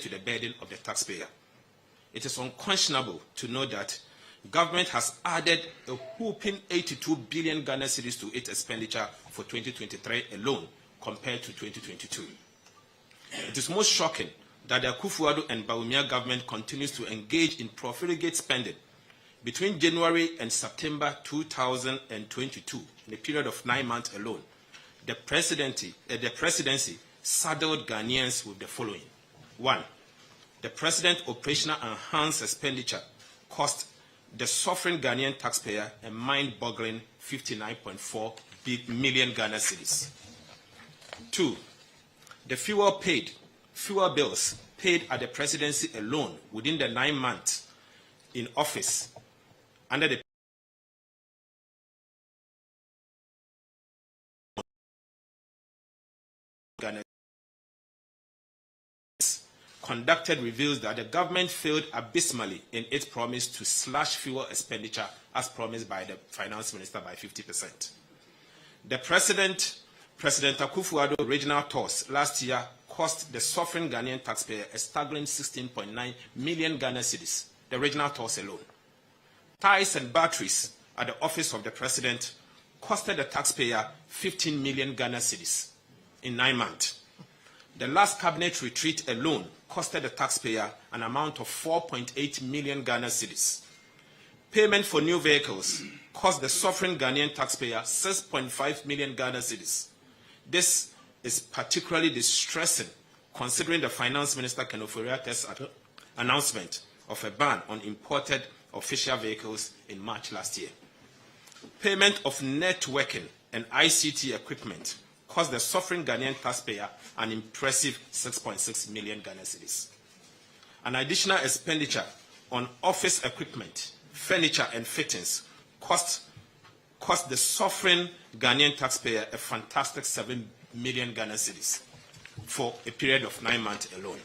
to the burden of the taxpayer. It is unconscionable to know that government has added a whopping 82 billion Ghana cedis to its expenditure for 2023 alone compared to 2022. It is most shocking that the Akufo-Addo and Bawumia government continues to engage in profligate spending. Between January and September 2022, in a period of 9 months alone, the presidency saddled Ghanaians with the following. 1. The President Operational Enhanced Expenditure cost the suffering Ghanaian taxpayer a mind-boggling 59.4 million Ghana cedis. 2. The fuel bills paid at the presidency alone within the 9 months in office under the Ghana conducted reveals that the government failed abysmally in its promise to slash fuel expenditure as promised by the finance minister by 50%. The President Akufo-Addo regional tours last year cost the suffering Ghanaian taxpayer a staggering 16.9 million Ghana cedis, the regional tours alone. Ties and batteries at the office of the president costed the taxpayer 15 million Ghana cedis in 9 months. The last cabinet retreat alone costed the taxpayer an amount of 4.8 million Ghana cedis. Payment for new vehicles cost the suffering Ghanaian taxpayer 6.5 million Ghana cedis. This is particularly distressing considering the finance minister Ken Ofori-Attah's announcement of a ban on imported official vehicles in March last year. Payment of networking and ICT equipment cost the suffering Ghanaian taxpayer an impressive 6.6 million Ghana cedis. An additional expenditure on office equipment, furniture and fittings cost the suffering Ghanaian taxpayer a fantastic 7 million Ghana cedis for a period of 9 months alone.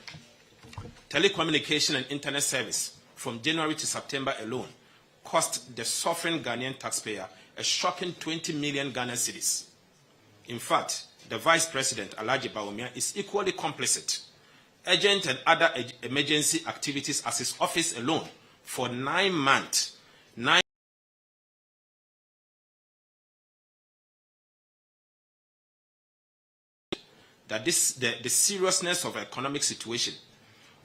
Telecommunication and internet service from January to September alone cost the suffering Ghanaian taxpayer a shocking 20 million Ghana cedis. In fact, the Vice President, Alhaji Bawumia, is equally complicit. Urgent and other emergency activities as his office alone for 9 months. That the seriousness of the economic situation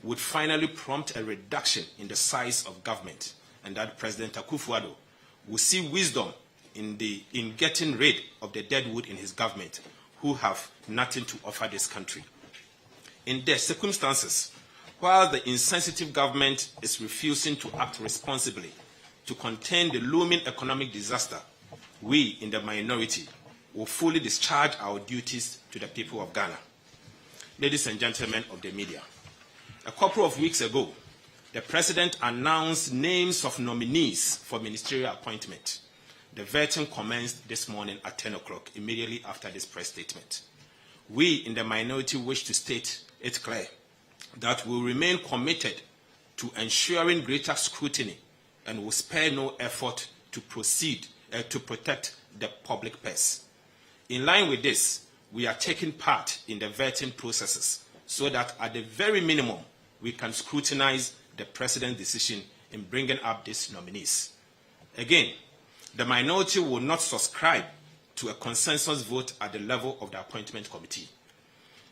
would finally prompt a reduction in the size of government, and that President Akufo-Addo will see wisdom in getting rid of the deadwood in his government who have nothing to offer this country. In their circumstances, while the insensitive government is refusing to act responsibly to contain the looming economic disaster, we in the minority will fully discharge our duties to the people of Ghana. Ladies and gentlemen of the media, a couple of weeks ago, the President announced names of nominees for ministerial appointment. The vetting commenced this morning at 10 o'clock, immediately after this press statement. We in the minority wish to state it clear that we will remain committed to ensuring greater scrutiny and will spare no effort to proceed to protect the public purse. In line with this, we are taking part in the vetting processes so that at the very minimum, we can scrutinize the President's decision in bringing up these nominees. Again, the minority will not subscribe to a consensus vote at the level of the appointment committee.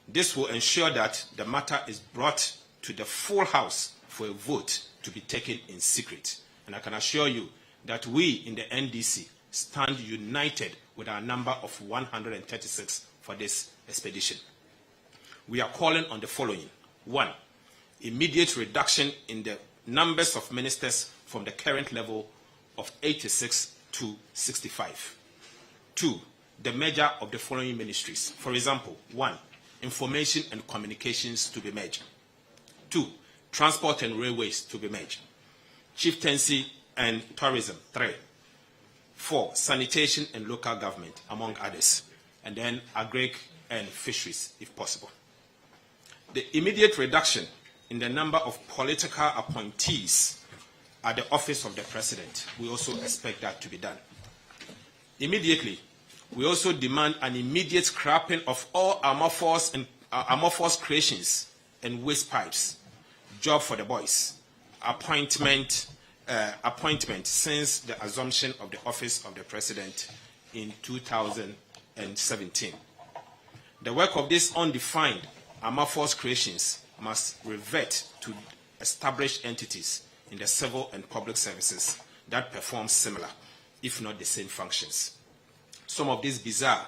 This will ensure that the matter is brought to the full House for a vote to be taken in secret. And I can assure you that we in the NDC stand united with our number of 136 for this expedition. We are calling on the following. 1, immediate reduction in the numbers of ministers from the current level of 86 to 65. 2, the merger of the following ministries. For example, 1, information and communications to be merged. 2, transport and railways to be merged. Chieftaincy and tourism, 3. 4, sanitation and local government, among others. And then agric and fisheries, if possible. The immediate reduction in the number of political appointees at the office of the President, we also expect that to be done. Immediately, we also demand an immediate scrapping of all amorphous creations and waste pipes Job for the boys. Appointment since the assumption of the office of the president in 2017. The work of these undefined amorphous creations must revert to established entities in the civil and public services that perform similar, if not the same functions. Some of these bizarre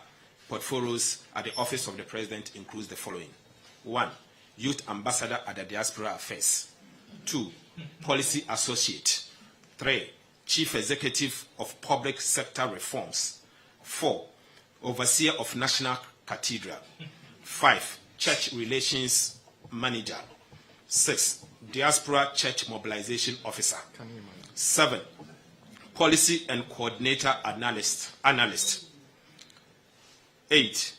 portfolios at the office of the president includes the following. 1. Youth Ambassador at the Diaspora Affairs. 2. Policy Associate. 3. Chief Executive of Public Sector Reforms. 4. Overseer of National Cathedral. 5. Church Relations Manager. 6. Diaspora Church Mobilization Officer. 7. Policy and Coordinator Analyst. 8.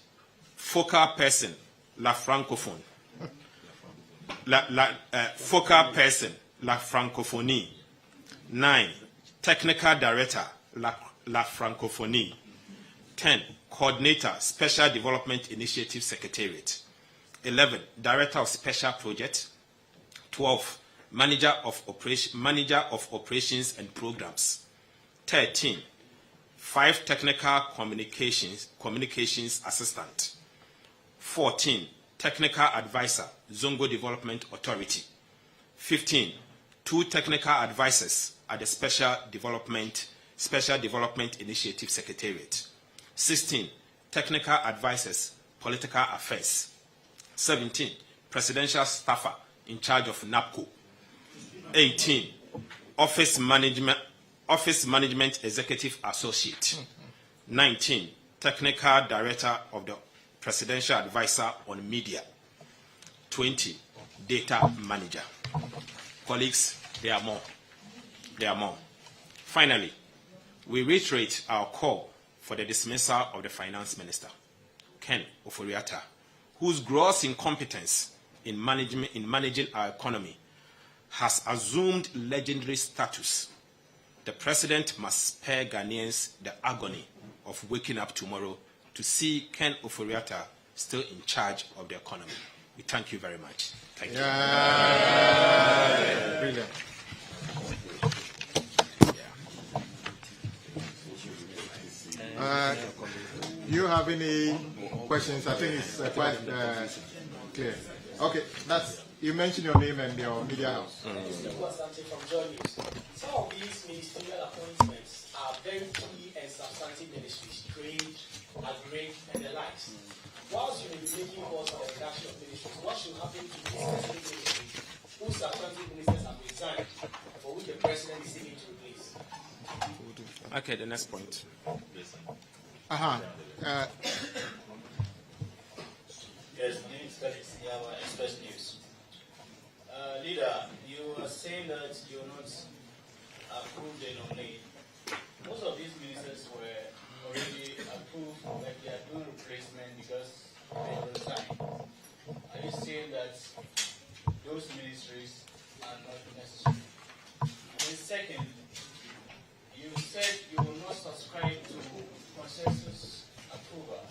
Focal Person, La Francophone. Focal Person, La Francophonie. 9. Technical Director, La Francophonie. 10. Coordinator, Special Development Initiative Secretariat. 11. Director of Special Project. 12. Manager of Operations and Programs. 13. 5. Technical Communications Assistant. 14. Technical Advisor, Zongo Development Authority. 15. 2 technical advisors at the Special Development Initiative Secretariat. 16. Technical advisors, Political Affairs. 17. Presidential staffer in charge of NAPCO. 18. Office Management Executive Associate. 19. Technical Director of the Presidential Advisor on Media. 20. Data Manager. Colleagues, there are more. Finally, we reiterate our call for the dismissal of the Finance Minister, Ken Ofori-Atta, whose gross incompetence in managing our economy has assumed legendary status. The President must spare Ghanaians the agony of waking up tomorrow to see Ken Ofori-Atta still in charge of the economy. We thank you very much. Thank you. Brilliant. Do you have any questions? I think it's quite clear. Okay, you mentioned your name and your media house. Some of these ministerial appointments are very key and substantive ministries, trade, agri, and the likes. Whilst you may be making calls for the reduction of ministries, what should happen to these ministries whose substantive ministers have resigned, for which the president is seeking to replace? Okay, the next point. Yes, my name is Felix Yawa, Express News. Leader, you are saying that you are not approved and nominated. Most of these ministers were already approved, but they are doing replacement because they resigned. Are you saying that those ministries are not necessary? And second, you said you will not subscribe to consensus approval.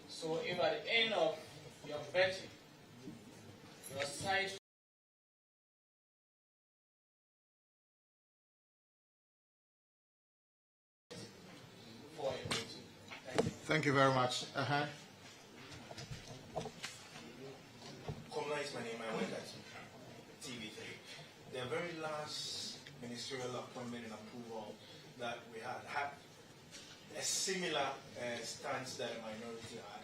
So if at the end of your vetting, your side for a voting. Thank you very much. Komla is my name. I work at TV3. The very last ministerial appointment and approval that we had a similar stance that a minority had.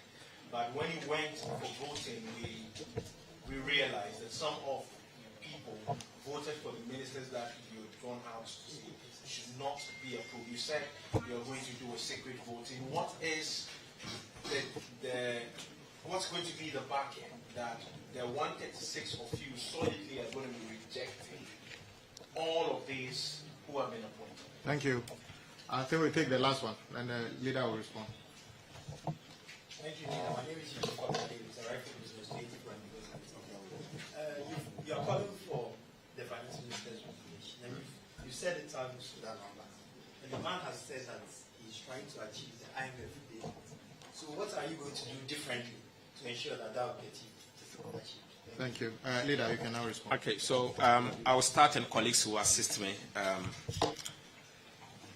But when it went for voting, we realized that some of people voted for the ministers that you had gone out to see should not be approved. You said you're going to do a secret voting. What is what's going to be the back end that the 136 of you solidly are going to be rejecting all of these who have been appointed? Thank you. I think we'll take the last one, and the leader will respond. Thank you, Leader. My name is Yusuf David. It's a rifle business, native one because you are calling for the finance minister's resignation. And you said it times to that number. And the man has said that he's trying to achieve the IMF payment. So what are you going to do differently to ensure that that will get you to scholarship? Thank Thank you. Leader, you can now respond. Okay, so I will start, and colleagues who assist me.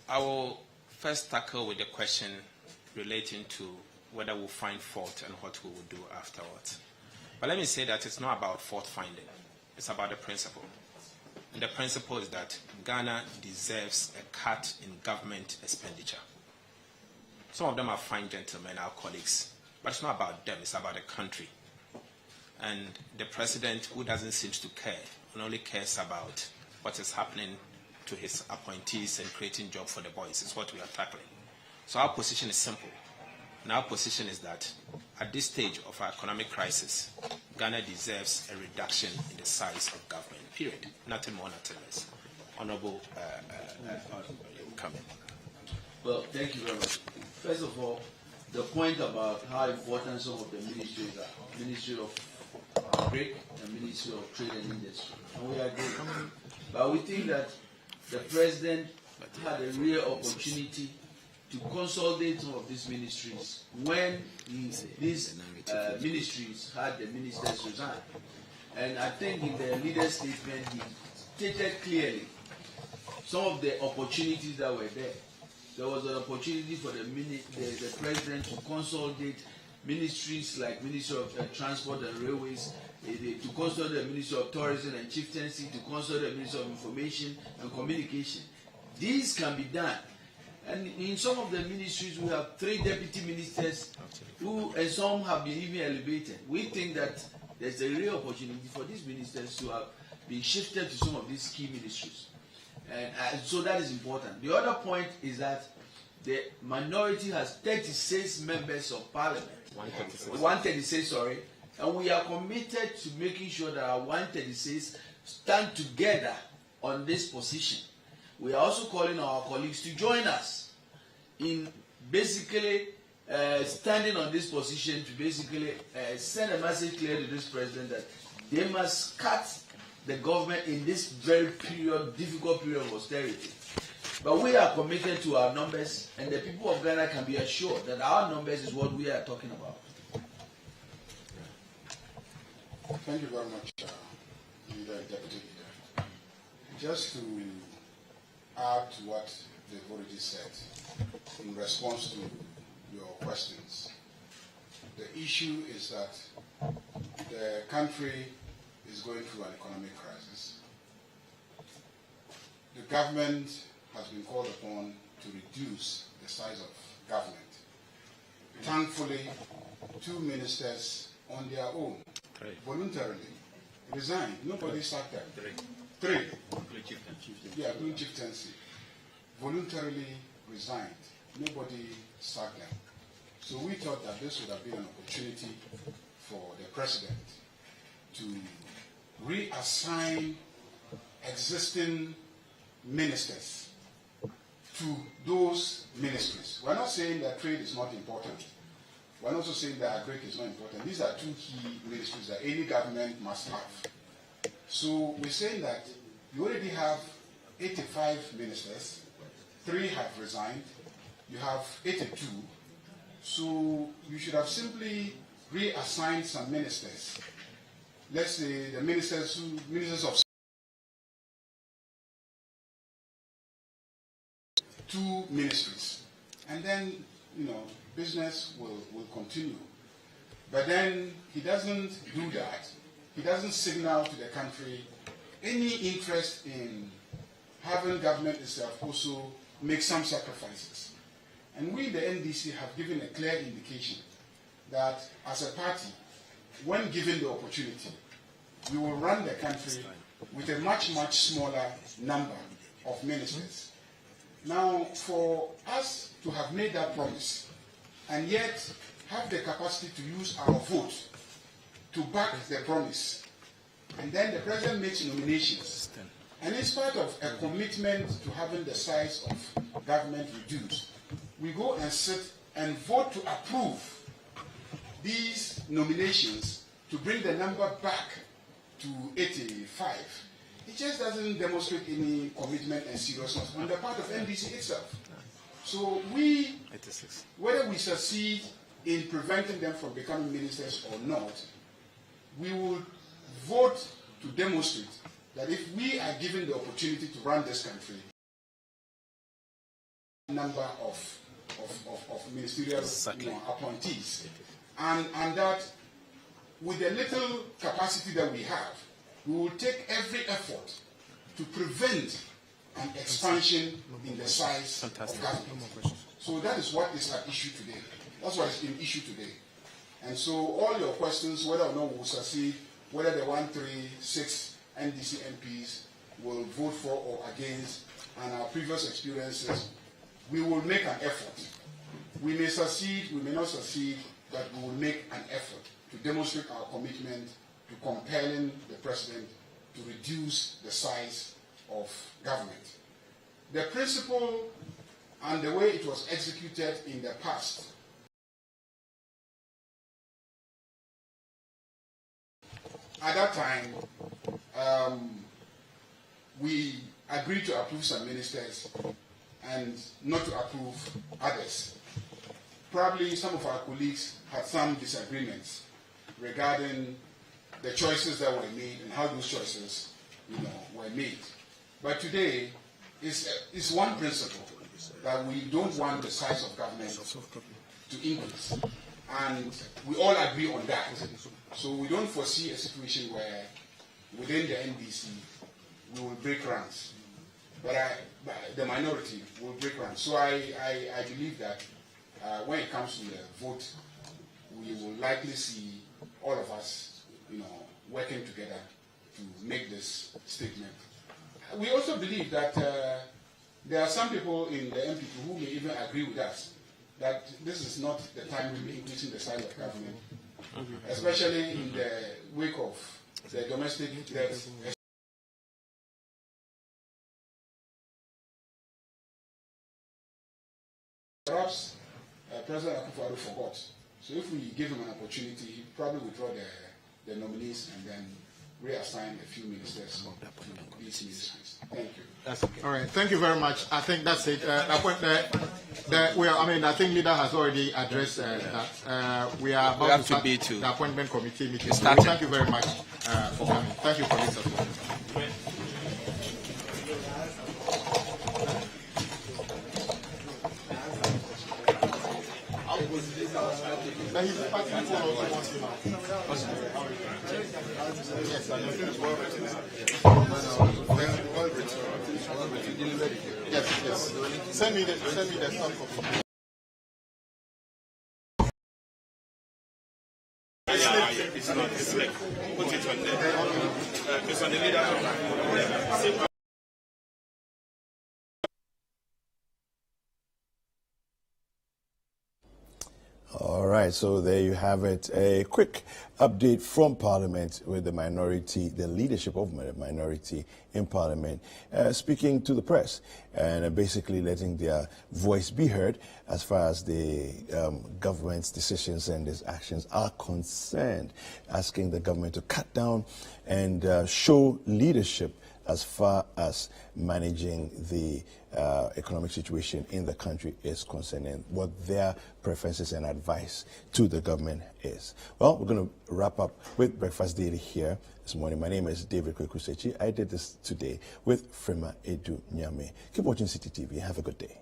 I will first tackle with the question relating to whether we'll find fault and what we will do afterwards. But let me say that it's not about fault finding. It's about the principle. And the principle is that Ghana deserves a cut in government expenditure. Some of them are fine gentlemen, our colleagues, but it's not about them, it's about the country. And the president, who doesn't seem to care, and only cares about what is happening to his appointees and creating jobs for the boys, is what we are tackling. So our position is simple. And our position is that at this stage of our economic crisis, Ghana deserves a reduction in the size of government, period. Nothing more, nothing less. Honorable comment. Well, thank you very much. First of all, the point about how important some of the ministries are, Ministry of Agri and Ministry of Trade and Industry, and we agree. But we think that the president had a real opportunity to consolidate some of these ministries when these ministries had the ministers resign. And I think in the leader's statement, he stated clearly some of the opportunities that were there. There was an opportunity for the president to consolidate ministries like Ministry of Transport and Railways, to consolidate the Ministry of Tourism and Chieftaincy, to consolidate the Ministry of Information and Communication. These can be done. And in some of the ministries, we have 3 deputy ministers who, and some have been even elevated. We think that there's a real opportunity for these ministers to have been shifted to some of these key ministries. And so that is important. The other point is that the minority has 36 members of parliament. 136, sorry. And we are committed to making sure that our 136 stand together on this position. We are also calling our colleagues to join us in basically standing on this position to basically send a message clear to this president that they must cut the government in this very difficult period of austerity. But we are committed to our numbers, and the people of Ghana can be assured that our numbers is what we are talking about. Thank you very much, Leader and Deputy Leader. Just to add to what they've already said in response to your questions, the issue is that the country is going through an economic crisis. The government has been called upon to reduce the size of government. Thankfully, 2 ministers on their own voluntarily resigned. Nobody sacked them. 3. Yeah, doing chieftaincy. Voluntarily resigned. Nobody sacked them. So we thought that this would have been an opportunity for the president to reassign existing ministers to those ministries. We're not saying that trade is not important. We're also saying that agric is not important. These are 2 key ministries that any government must have. So we're saying that you already have 85 ministers, 3 have resigned, you have 82, so you should have simply reassigned some ministers. Let's say the ministers of 2 ministries, and then business will continue. But then he doesn't do that. He doesn't signal to the country any interest in having government itself also make some sacrifices. And we, the NDC, have given a clear indication that as a party, when given the opportunity, we will run the country with a much, much smaller number of ministers. Now, for us to have made that promise and yet have the capacity to use our vote to back the promise, and then the president makes nominations, and it's part of a commitment to having the size of government reduced, we go and sit and vote to approve these nominations to bring the number back to 85. It just doesn't demonstrate any commitment and seriousness on the part of NDC itself. So we, whether we succeed in preventing them from becoming ministers or not, we will vote to demonstrate that if we are given the opportunity to run this country, number of ministerial appointees, and that with the little capacity that we have, we will take every effort to prevent an expansion in the size of government. So that is what is at issue today. That's what is in issue today. And so all your questions, whether or not we will succeed, whether the 136 NDC MPs will vote for or against, and our previous experiences, we will make an effort. We may succeed, we may not succeed, but we will make an effort to demonstrate our commitment to compelling the president to reduce the size of government. The principle and the way it was executed in the past at that time, we agreed to approve some ministers and not to approve others. Probably some of our colleagues had some disagreements regarding the choices that were made and how those choices, were made. But today, it's one principle that we don't want the size of government to increase. And we all agree on that. So we don't foresee a situation where within the NDC we will break ranks. But the minority will break ranks. So I believe that when it comes to the vote, we will likely see all of us, working together to make this statement. We also believe that there are some people in the MPP who may even agree with us that this is not the time to be increasing the size of government, especially in the wake of the domestic debt. Perhaps President Akufo-Addo forgot. So if we give him an opportunity, he probably withdraw the nominees and then reassign a few ministers to these ministries. Thank you. That's okay. All right. Thank you very much. I think that's it. I think leader has already addressed that. We are about to start the appointment committee meeting. So thank you very much for coming. Thank you for this as well. Yes. Send me the soft copy. It's not. It's like put it on there. It's on the leader. All right, so there you have it. A quick update from Parliament with the minority, the leadership of the minority in Parliament, speaking to the press and basically letting their voice be heard as far as the government's decisions and its actions are concerned, asking the government to cut down and show leadership as far as managing the economic situation in the country is concerned and what their preferences and advice to the government is. Well, we're going to wrap up with Breakfast Daily here this morning. My name is David Kwekusechi. I did this today with Frema Edu Nyame. Keep watching Citi TV. Have a good day.